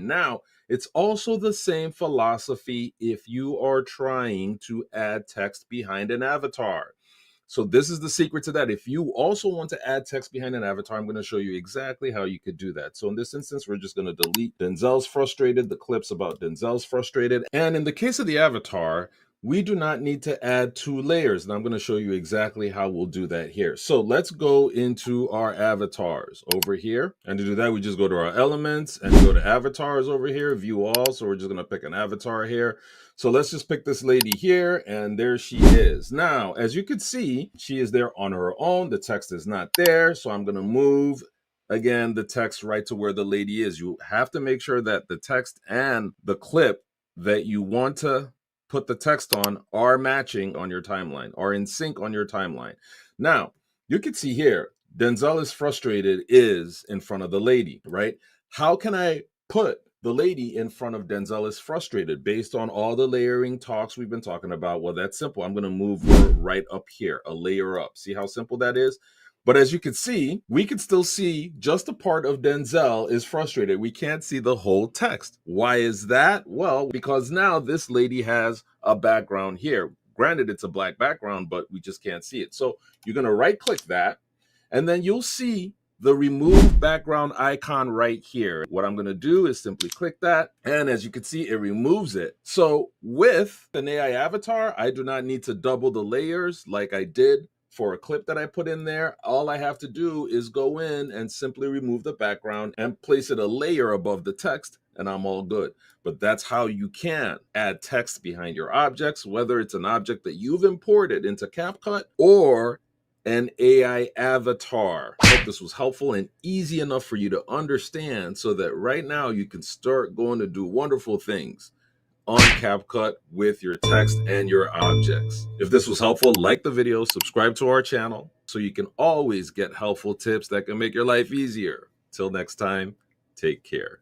Now, it's also the same philosophy if you are trying to add text behind an avatar. So this is the secret to that. If you also want to add text behind an avatar, I'm going to show you exactly how you could do that. So in this instance, we're just going to delete Denzel's frustrated, the clips about Denzel's frustrated. And in the case of the avatar, we do not need to add 2 layers. And I'm going to show you exactly how we'll do that here. So let's go into our avatars over here. And to do that, we just go to our elements and go to avatars over here, view all. So we're just going to pick an avatar here. So let's just pick this lady here, and there she is. Now, as you can see, she is there on her own. The text is not there. So I'm going to move, again, the text right to where the lady is. You have to make sure that the text and the clip that you want to put the text on are matching on your timeline, are in sync on your timeline. Now, you can see here, Denzel is frustrated is in front of the lady, right? How can I put the lady in front of Denzel is frustrated based on all the layering talks we've been talking about? Well, that's simple. I'm going to move her right up here, a layer up. See how simple that is? But as you can see, we can still see just a part of Denzel is frustrated. We can't see the whole text. Why is that? Well, because now this lady has a background here. Granted, it's a black background, but we just can't see it. So you're going to right click that, and then you'll see the remove background icon right here. What I'm going to do is simply click that. And as you can see, it removes it. So with an AI avatar, I do not need to double the layers like I did for a clip that I put in there. All I have to do is go in and simply remove the background and place it a layer above the text, and I'm all good. But that's how you can add text behind your objects, whether it's an object that you've imported into CapCut or an AI avatar. I hope this was helpful and easy enough for you to understand so that right now you can start going to do wonderful things on CapCut with your text and your objects. If this was helpful, like the video, subscribe to our channel so you can always get helpful tips that can make your life easier. Till next time, take care.